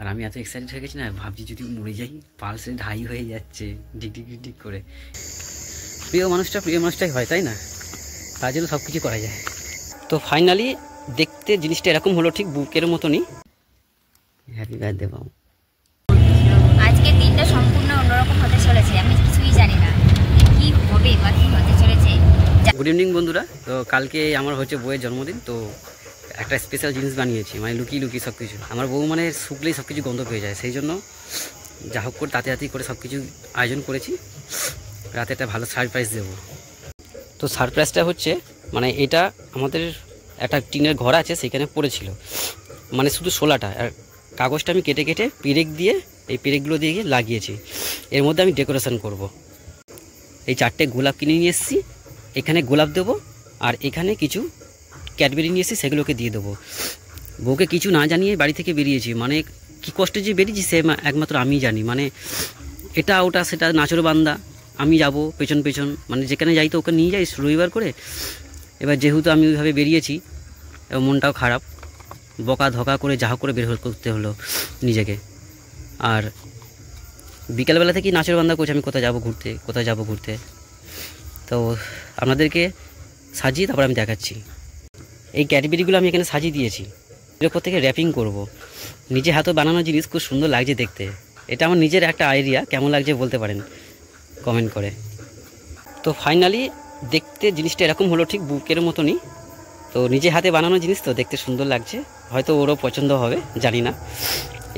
আর আমি এত এক্সাইটেড হয়ে গেছি না, ভাবছি যদি মরে যাই, পালসে ঢাই হয়ে যাচ্ছে ডিক ডিক ডিক করে। প্রিয় মানুষটাই হয়, তাই না? তার জন্য সব কিছু করা যায়। তো ফাইনালি দেখতে জিনিসটা এরকম হলো, ঠিক বুকের মতনই। হ্যাপি বার্থডে বাবু। আজকে দিনটা সম্পূর্ণ অন্যরকম হতে চলেছে, আমি কিছুই জানি না কি হবে বা কি হতে চলেছে। গুড ইভিনিং বন্ধুরা। তো কালকে আমার হচ্ছে বউয়ের জন্মদিন, তো একটা স্পেশাল জিনিস বানিয়েছি, মানে লুকিয়ে লুকিয়ে সব কিছু। আমার বউ মানে শুকলেই সব কিছু গন্ধ পেয়ে যায়, সেই জন্য যা হোক করে তাড়াতাড়ি করে সব কিছু আয়োজন করেছি। রাতে একটা ভালো সারপ্রাইজ দেবো। তো সারপ্রাইজটা হচ্ছে, মানে এটা আমাদের একটা টিনের ঘর আছে, সেখানে পড়েছিল, মানে শুধু শোলাটা, আর কাগজটা আমি কেটে কেটে পেরেক দিয়ে, এই পেরেকগুলো দিয়ে লাগিয়েছি। এর মধ্যে আমি ডেকোরেশন করব। এই 4টে গোলাপ কিনে নিয়ে এসেছি, এখানে গোলাপ দেবো, আর এখানে কিছু ক্যাডবেরি নিয়ে এসেছি, সেগুলোকে দিয়ে দেবো। বউকে কিছু না জানিয়ে বাড়ি থেকে বেরিয়েছি, মানে কী কষ্টে যে বেরিয়েছি সে একমাত্র আমিই জানি। মানে এটা ওটা সেটা নাচর বান্দা, আমি যাব পেছন পেছন, মানে যেখানে যাই তো ওকে নিয়ে যাই রবিবার করে। এবার যেহেতু আমি ওইভাবে বেরিয়েছি, এবং মনটাও খারাপ, বকা ধকা করে যা হোক করে বের করতে হলো নিজেকে। আর বিকেলবেলা থেকেই নাচের বান্দা করছে আমি কোথায় যাব ঘুরতে। তো আপনাদেরকে সাজিয়ে তারপর আমি দেখাচ্ছি। এই ক্যাডবেরিগুলো আমি এখানে সাজিয়ে দিয়েছি, এর উপর থেকে র্যাপিং করব। নিজে হাতে বানানো জিনিস খুব সুন্দর লাগছে দেখতে। এটা আমার নিজের একটা আইডিয়া, কেমন লাগছে বলতে পারেন কমেন্ট করে। তো ফাইনালি দেখতে জিনিসটা এরকম হলো, ঠিক বুকের মতনই। তো নিজে হাতে বানানো জিনিস তো দেখতে সুন্দর লাগছে, হয়তো ওরও পছন্দ হবে, জানি না।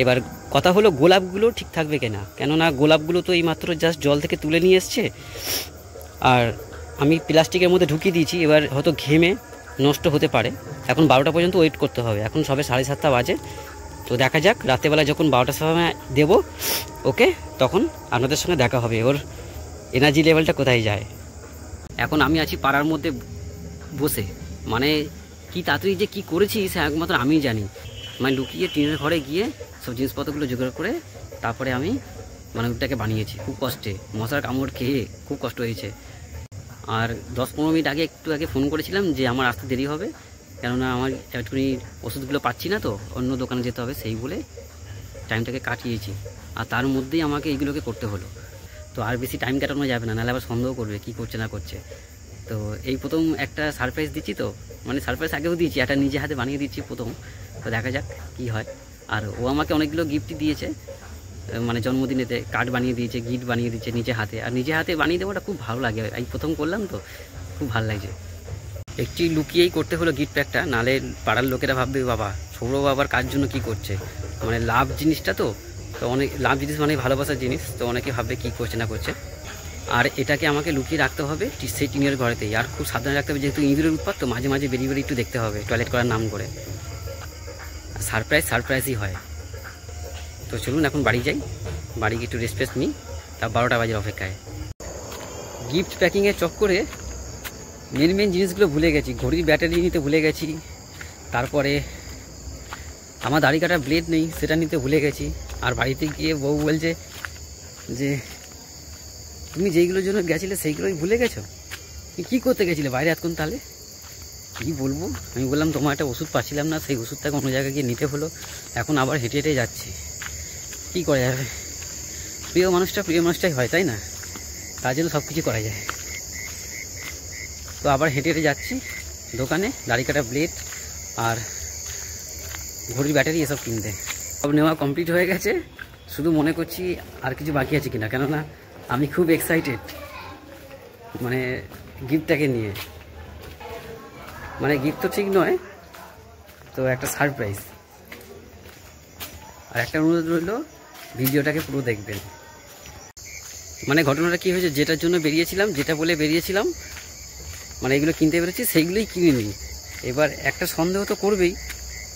এবার কথা হলো গোলাপগুলো ঠিক থাকবে কিনা, কেননা গোলাপগুলো তো এইমাত্র জাস্ট জল থেকে তুলে নিয়ে এসছে, আর আমি প্লাস্টিকের মধ্যে ঢুকিয়ে দিয়েছি। এবার হয়তো ঘেমে নষ্ট হতে পারে। এখন 12টা পর্যন্ত ওয়েট করতে হবে, এখন সবে 7:30 বাজে। তো দেখা যাক, রাতেবেলা যখন 12টার সময় দেবো ওকে, তখন আপনাদের সঙ্গে দেখা হবে ওর এনার্জি লেভেলটা কোথায় যায়। এখন আমি আছি পাড়ার মধ্যে বসে, মানে কি তাড়াতাড়ি যে কী করেছি সে একমাত্র আমিই জানি। মানে লুকিয়ে টিনের ঘরে গিয়ে সব জিনিসপত্রগুলো জোগাড় করে তারপরে আমি মানে ওটাকে বানিয়েছি খুব কষ্টে, মশার কামড় খেয়ে খুব কষ্ট হয়েছে। আর 10-15 মিনিট একটু আগে ফোন করেছিলাম যে আমার আসতে দেরি হবে, কেননা আমার একটুখানি ওষুধগুলো পাচ্ছি না, তো অন্য দোকানে যেতে হবে, সেই বলে টাইমটাকে কাটিয়েছি। আর তার মধ্যেই আমাকে এইগুলোকে করতে হলো। তো আর বেশি টাইম কাটানো যাবে না, নাহলে আবার সন্দেহ করবে কী করছে না করছে। তো এই প্রথম একটা সারপ্রাইজ দিচ্ছি, তো মানে সারপ্রাইজ আগেও দিয়েছি, একটা নিজে হাতে বানিয়ে দিচ্ছি প্রথম। তো দেখা যাক কী হয়। আর ও আমাকে অনেকগুলো গিফট দিয়েছে, মানে জন্মদিনেতে কার্ড বানিয়ে দিয়েছে, গিফট বানিয়ে দিয়েছে নিজে হাতে। আর নিজে হাতে বানিয়ে দেওয়াটা খুব ভালো লাগে, এই প্রথম করলাম তো খুব ভালো লাগছে। একটি লুকিয়েই করতে হলো গিফট প্যাকটা, নাহলে পাড়ার লোকেরা ভাববে বাবা সৌরভ বাবার কার জন্য কী করছে। মানে লাভ জিনিসটা তো অনেক লাভ জিনিস, মানে ভালোবাসার জিনিস, তো অনেকে ভাববে কী করছে না করছে। আর এটাকে আমাকে লুকিয়ে রাখতে হবে সেই টিনের ঘরেতেই, আর খুব সাবধানে রাখতে হবে, যেহেতু ইঁদুরের উৎপাত, তো মাঝে মাঝে বেরিয়ে একটু দেখতে হবে টয়লেট করার নাম করে। সারপ্রাইজই হয়। তো চলুন এখন বাড়ি যাই, বাড়ি গিয়ে একটু রেস্ট নিই, তা 12টা বাজে অপেক্ষায়। গিফট প্যাকিংয়ের চক্করে মেন জিনিসগুলো ভুলে গেছি, ঘড়ির ব্যাটারি নিতে ভুলে গেছি, তারপরে আমার দাড়ি কাটার ব্লেড নেই সেটা নিতে ভুলে গেছি। আর বাড়িতে গিয়ে বউ বলছে যে তুমি যেইগুলোর জন্য গেছিলে সেইগুলোই ভুলে গেছো, কী করতে গেছিলে বাইরে এতক্ষণ? তাহলে কী বলবো, আমি বললাম তোমার একটা ওষুধ পাচ্ছিলাম না, সেই ওষুধটাকে অন্য জায়গায় গিয়ে নিতে হলো, এখন আবার হেঁটে হেঁটে যাচ্ছি, কী করা যাবে। প্রিয় মানুষটাই হয়, তাই না? তার জন্য সব কিছু করা যায়। তো আবার হেঁটে হেঁটে যাচ্ছি দোকানে দাড়ি কাটা ব্লেড আর ঘড়ির ব্যাটারি এসব কিনতে। সব নেওয়া কমপ্লিট হয়ে গেছে, শুধু মনে করছি আর কিছু বাকি আছে কিনা, কেননা আমি খুব এক্সাইটেড মানে গিফটটাকে নিয়ে। মানে গিফট তো ঠিক নয়, তো একটা সারপ্রাইজ। আর একটা অনুরোধ রইল, ভিডিওটাকে পুরো দেখবেন। মানে ঘটনাটা কী হয়েছে, যেটার জন্য বেরিয়েছিলাম, যেটা বলে বেরিয়েছিলাম, মানে এগুলো কিনতে পেরেছি, সেইগুলোই কিনে নিই। এবার একটা সন্দেহ তো করবেই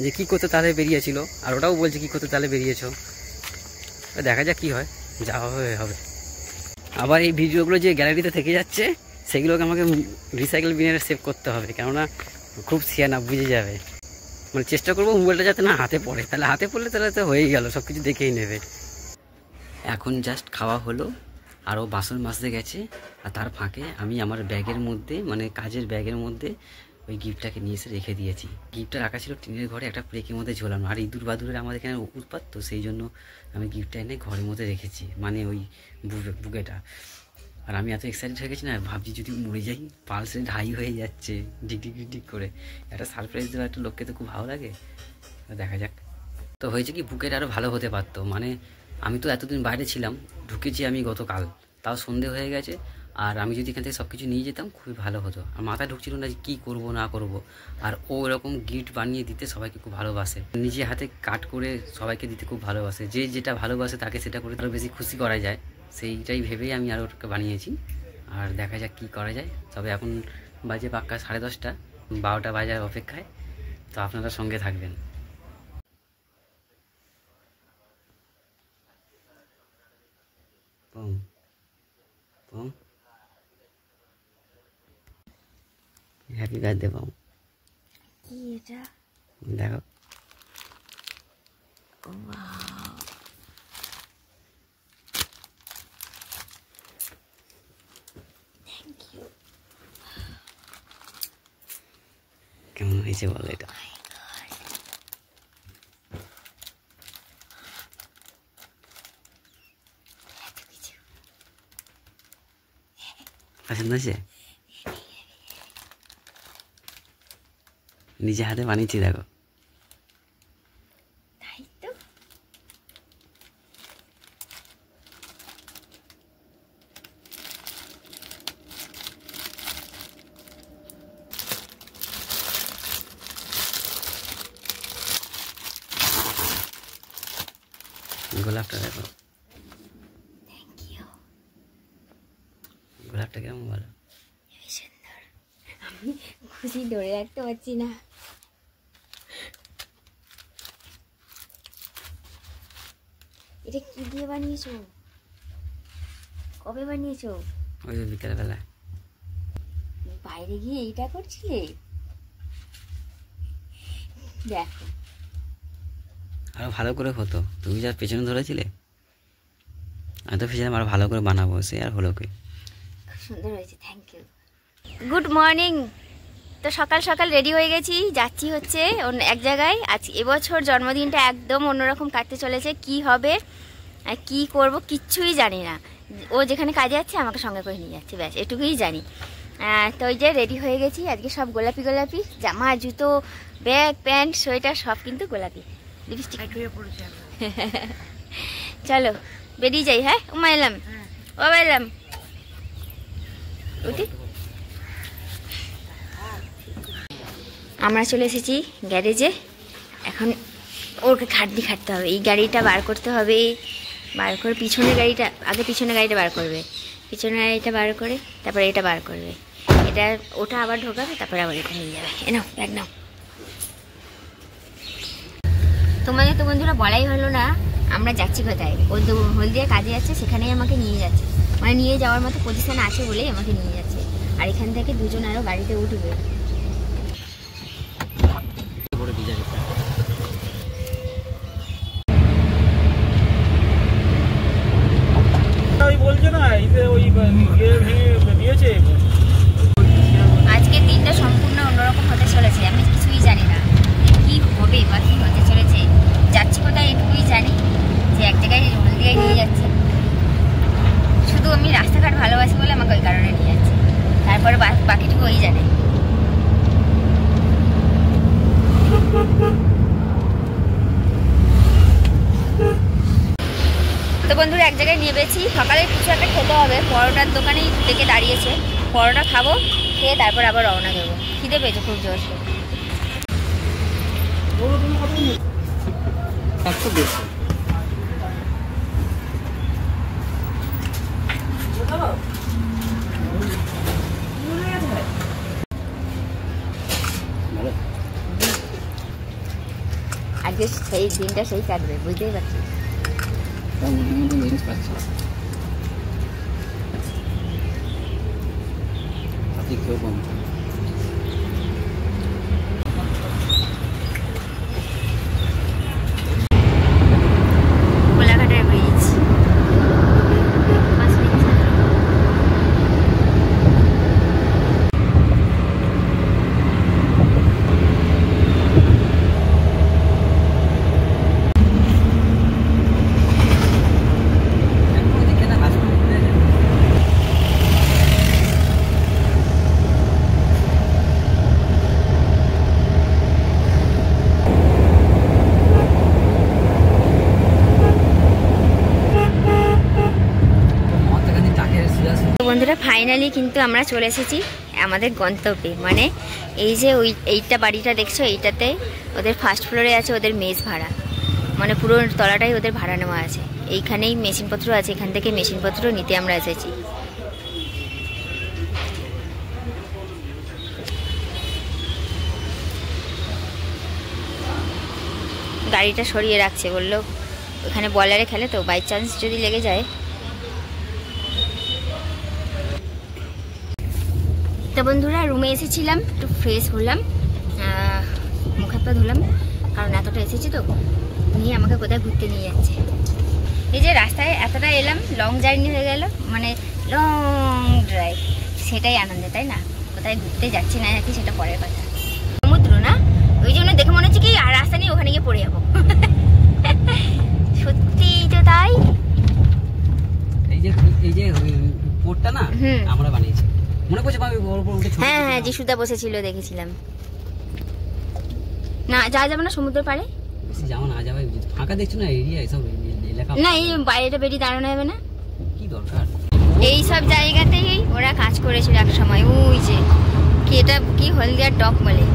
যে কী করতে তাহলে বেরিয়েছিল, আর ওটাও বলছে কী করতে তাহলে বেরিয়েছ। দেখা যাক কী হয়, যা হবে। আবার এই ভিডিওগুলো যে গ্যালারিতে থেকে যাচ্ছে সেগুলোকে আমাকে রিসাইকেল বিনে সেভ করতে হবে, কেননা খুব সিয়ানা বুঝে যাবে। মানে চেষ্টা করবো মোবাইলটা যাতে না হাতে পড়ে, তাহলে হাতে পড়লে তাহলে তো হয়েই গেল, সব কিছু দেখেই নেবে। এখন জাস্ট খাওয়া হলো, আরও বাসন মাজতে গেছে, আর তার ফাঁকে আমি আমার ব্যাগের মধ্যে, মানে কাজের ব্যাগের মধ্যে ওই গিফটটাকে নিয়ে এসে রেখে দিয়েছি। গিফটটা রাখা ছিল টিনের ঘরে একটা প্লেকের মধ্যে ঝোলানো, আর ইঁদুর বাদুরের আমাদের এখানে উৎপাত, তো সেই জন্য আমি গিফটটা এনে ঘরের মধ্যে রেখেছি, মানে ওই বুকেটা। আর আমি এত এক্সাইটেড হয়ে গেছি না, ভাবছি যদি মরে যাই, পালসে ঢাই হয়ে যাচ্ছে ডিক ডিক ডিক ডিক করে। একটা সারপ্রাইজ দেওয়া একটা লোককে তো খুব ভালো লাগে, দেখা যাক। তো হয়েছে কি, বুকেট আরও ভালো হতে পারতো, মানে আমি তো এতদিন বাইরে ছিলাম, ঢুকেছি আমি গতকাল, তাও সন্ধে হয়ে গেছে, আর আমি যদি এখান থেকে সব কিছু নিয়ে যেতাম খুবই ভালো হতো। আর মাথায় ঢুকছিল না যে কী করবো না করব। আর ও এরকম গিফট বানিয়ে দিতে সবাইকে খুব ভালোবাসে, নিজে হাতে কাট করে সবাইকে দিতে খুব ভালোবাসে, যে যেটা ভালোবাসে তাকে সেটা করে আরও বেশি খুশি করা যায়, সেইটাই ভেবেই আমি আরও ওটাকে বানিয়েছি। আর দেখা যাক কী করা যায়। তবে এখন বাজে পাক্কা 10:30, 12টা বাজার অপেক্ষায়, তো আপনারা সঙ্গে থাকবেন। পম পম, হ্যাপি বার্থডে পম। কি এটা? দেখো, থ্যাংক ইউ। কেমন হয়েছে বলো এটা? পছন্দ হয়েছে? নিজে হাতে বানিয়েছি, দেখো। তাই তো। গোলাপটা দেখো, থ্যাংক ইউ। গোলাপটা কেমন বলো? সুন্দর। আমি খুশি ধরে রাখতে পারছি না। এটা কি দিয়ে বানিয়েছো? কবে বানিয়েছো? ওই যে বিকেলবেলা। বাইরে গিয়ে এইটা করছিলে? দেখো, আরো ভালো করে হতো, তুমি যা পেছনে ধরেছিলে, আমি তো ভেবেছিলাম আরো ভালো করে বানাবো, সে আর হলো কি। খুব সুন্দর হয়েছে, থ্যাংক ইউ। Good morning. তো সকাল সকাল রেডি হয়ে গেছি, যাচ্ছি হচ্ছে অন্য এক জায়গায়। আজ এবছর জন্মদিনটা একদম অন্যরকম কাটতে চলেছে। কি হবে আর কী করব কিচ্ছুই জানি না। ও যেখানে কাজে যাচ্ছে আমাকে সঙ্গে করে নিয়ে যাচ্ছে, ব্যাস এটুকুই জানি। তো ওই যে রেডি হয়ে গেছি, আজকে সব গোলাপি গোলাপি, জামা জুতো ব্যাগ প্যান্ট সোয়েটার সব কিন্তু গোলাপি। লিপস্টিক পড়েছে। চলো বেরিয়ে যাই। হ্যাঁ উমা এলাম, ও এলাম, উঠি। আমরা চলে এসেছি গ্যারেজে। এখন ওকে খাটতে হবে, এই গাড়িটা বার করতে হবে, বার করে পিছনের গাড়িটা, আগে পিছনের গাড়িটা বার করবে, পিছনের গাড়িটা বার করে তারপরে এটা বার করবে, এটা ওটা আবার ঢোকাবে, তারপরে আবার এটা নিয়ে যাবে। এ নাও ব্যাগ নাও। তোমাদের তো বন্ধুরা বলাই হলো না আমরা যাচ্ছি কোথায়। ও হলদিয়া কাজে যাচ্ছে, সেখানেই আমাকে নিয়ে যাচ্ছে, মানে নিয়ে যাওয়ার মতো পজিশন আছে বলেই আমাকে নিয়ে যাচ্ছে। আর এখান থেকে দুজন আরও গাড়িতে উঠবে। আজকে দিনটা সম্পূর্ণ অন্যরকম হতে চলেছে, আমি কিছুই জানি না কি হবে বা কি হতে চলেছে। যাচ্ছি কোথায় এটুকুই জানি, যে এক জায়গায় হলদিয়ায় নিয়ে যাচ্ছে। শুধু আমি রাস্তাঘাট ভালোবাসি বলে আমাকে ওই কারণে নিয়ে যাচ্ছে, তারপরে বাকিটুকু ওই জানে। তো বন্ধুরা এক জায়গায় নিয়ে পেয়েছি, সকালে কিছু একটা খেতে হবে, পরোটার দোকানেই ডেকে দাঁড়িয়েছে, পরোটা খাবো, খেয়ে তারপর আবার রওনা দেবো। খিদে পেয়েছে খুব জোর। আজকে সেই দিনটা সেই কাটবে, বুঝতেই পারছি। জিনিস পাচ্ছি আপনি কেউ কম। কোলাঘাটের ব্রিজ, বন্ধুরা ফাইনালি কিন্তু আমরা চলে এসেছি আমাদের গন্তব্যে, মানে এই যে এইটা বাড়িটা দেখছো, এইটাতে ওদের ফার্স্ট ফ্লোরে আছে ওদের মেস ভাড়া, মানে পুরো তলাটাই ওদের ভাড়া নেওয়া আছে। এইখানেই মেশিনপত্র আছে, এখান থেকে মেশিনপত্র নিতে আমরা এসেছি। গাড়িটা সরিয়ে রাখছে, বললো ওখানে বলারে খেলে তো বাই চান্স যদি লেগে যায়। তো বন্ধুরা রুমে এসেছিলাম, একটু ফ্রেশ হলাম, মুখ হাত পা ধুলাম, কারণ এতটা এসেছি তো। নিয়ে আমাকে কোথায় ঘুরতে নিয়ে যাচ্ছে, এই যে রাস্তায় এতটা এলাম, লং জার্নি হয়ে গেল, মানে লং ড্রাইভ, সেটাই আনন্দ, তাই না? কোথায় ঘুরতে যাচ্ছি না যাচ্ছি সেটা পরের কথা। সমুদ্র না, ওই জন্য দেখে মনে হচ্ছে কি আর রাস্তা নেই, ওখানে গিয়ে পড়ে যাবো। সত্যি তো তাই। এই যে পোর্টটা না আমরা বানিয়েছি, মনে করছে আমি ওর উপর উঠে। হ্যাঁ হ্যাঁ, যিশুদা বসেছিল দেখেছিলাম। না যাওয়া যাবে না সমুদ্রের পাড়ে, যাওয়া না যাবে, ফাঁকা দেখছো না এরিয়া, এসব এলাকা না এই বাইরেটা বেরিয়ে দাঁড়ানো যাবে না, কি দরকার? এই সব জায়গাতেই ওরা কাজ করেছিল এক সময়। ওই যে কি এটা কি হলদিয়ার ডক বলে,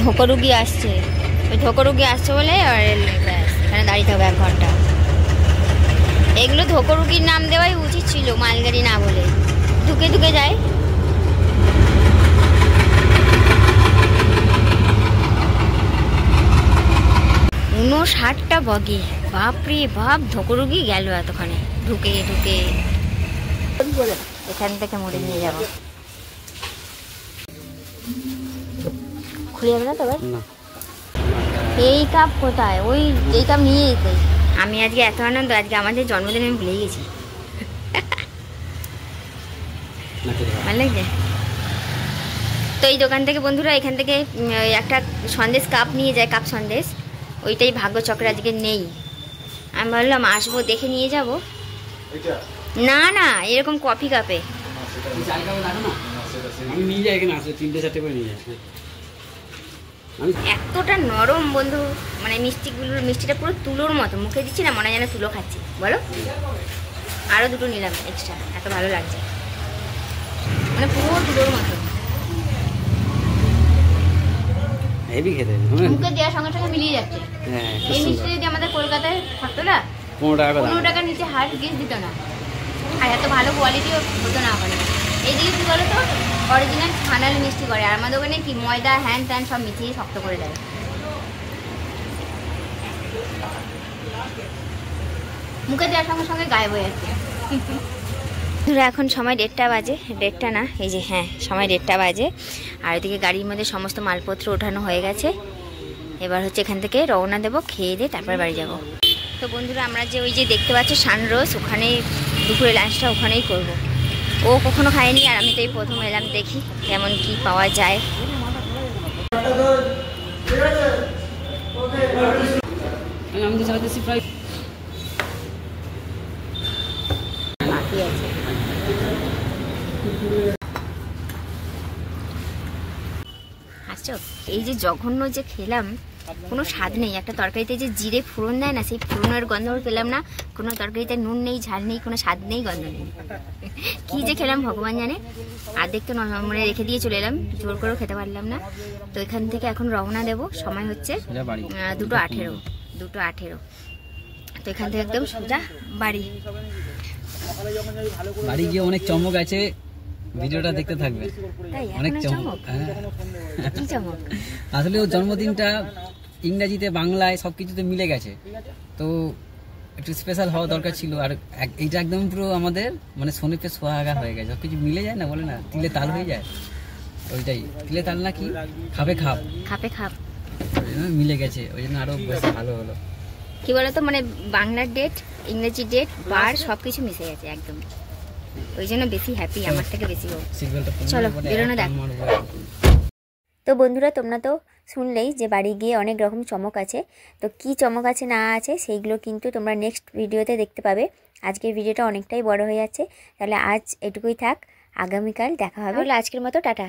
ধোকরুগি আসছে, ওই ধোকরুগি আসছে বলে আর এখানে দাঁড়িয়ে হবে 1 ঘন্টা। এগুলো ধোকরুগির নাম দেওয়াই উচিত ছিল, মালগাড়ি না বলে, ঢুকে ঢুকে যায়। 59টা বগি, বাপরে বাপ, ধোকরুগি গেল এতক্ষণে ঢুকে ঢুকে। এখান থেকে মুড়ে নিয়ে যাবো, খুলে যাবে না তো এবার? এই কাপ কোথায়? ওই এই কাপ নিয়ে যেতে। আমি আজকে এত আনন্দ, আজকে আমাদের জন্মদিন আমি ভুলে গেছি। ভালো লাগছে তো। এই দোকান থেকে বন্ধুরা, এখান থেকে একটা সন্দেশ কাপ নিয়ে যায়, কাপ সন্দেশ, ওইটাই ভাগ্যচক্র আজকে নেই। আমি ভাবলাম আসবো দেখে নিয়ে যাব। না না, এরকম কফি কাপে। এতটা নরম বন্ধু, মানে মিষ্টিটা পুরো তুলোর মতো, মুখে দিচ্ছি না মনে হয় যেন তুলো খাচ্ছি। বলো, আরো 2টো নিলাম এক্সট্রা, এত ভালো লাগছে, মানে পুরো তুলোর মতো। হেভি খেতে, মুখে দেওয়ার সঙ্গে সঙ্গে মিলিয়ে যাচ্ছে। এই মিষ্টি যদি আমাদের কলকাতায় থাকতো না, 15 টাকার নিচে হার্ড গেস দিত না, আর এত ভালো কোয়ালিটিও হতো না ওখানে। এইদিকে কী বলো তো, অরিজিনাল ছানাল মিষ্টি করে, আর আমাদের ওখানে কি ময়দা হ্যান ত্যান সব মিশিয়ে শক্ত করে দেয়। মুখে দেওয়ার সঙ্গে সঙ্গে গায়েব হয়ে যাচ্ছে। এখন সময় 1টা বাজে, 1টা না, এই যে হ্যাঁ সময় 1টা বাজে। আর এদিকে গাড়ির মধ্যে সমস্ত মালপত্র ওঠানো হয়ে গেছে। এবার হচ্ছে এখান থেকে রওনা দেবো, খেয়ে দিয়ে তারপর বাড়ি যাব। তো বন্ধুরা আমরা যে ওই যে দেখতে পাচ্ছ সানরোজ, ওখানেই দুপুরে লাঞ্চটা ওখানেই করব। ও কখনো খায়নি আর আমি তো এই প্রথম এলাম, দেখি কেমন কি পাওয়া যায়। আমি তো চাইতেছি প্রায় বাকি আছে। আচ্ছা, এই যে জঘন্য যে খেলাম, কোনো স্বাদ নেই। একটা তরকারিতে যে জিরে ফোড়ন দেয় না, সেই ফোড়নের গন্ধ পেলাম না। কোনো তরকারিতে নুন নেই, ঝাল নেই, কোনো স্বাদ নেই, গন্ধ নেই। কি যে খেলাম ভগবান জানে। আর্ধেক তো মানে রেখে দিয়ে চলে এলাম, জোর করেও খেতে পারলাম না। তো এখান থেকে এখন রওনা দেব, সময় হচ্ছে 2:18। তো এখান থেকে একদম সোজা বাড়ি। বাড়ি গিয়ে অনেক চমক আছে, ভিডিওটা দেখতে থাকবে। অনেক চমক। কি চমক? আসলে ওর জন্মদিনটা ইংরেজিতে বাংলায় সবকিছুতে মিলে গেছে, তো একটু স্পেশাল হওয়া দরকার ছিল। আর এইটা একদম পুরো আমাদের মানে সোনেপে সোহাগা হয়ে গেছে, সবকিছু মিলে যায় না, বলে না তিলে তাল হয়ে যায়, ওইটাই তিলে তাল না কি খাপে খাপ মিলে গেছে, ওই জন্য আরো বেশি ভালো হলো। কি বলতো, মানে বাংলার ডেট, ইংরেজি ডেট, বার সবকিছু মিশে গেছে একদম, ওই জন্য বেশি হ্যাপি, আমার থেকে বেশি হোক। চলো বেরোনো দেখ। তো বন্ধুরা তোমরা তো শুনলেই যে বাড়ি গিয়ে অনেক রকম চমক আছে। তো কি চমক আছে না আছে সেইগুলো কিন্তু তোমরা নেক্সট ভিডিওতে দেখতে পাবে। আজকের ভিডিওটা অনেকটাই বড় হয়ে যাচ্ছে, তাহলে আজ এটুকুই থাক, আগামীকাল দেখা হবে। আজকের মতো টাটা।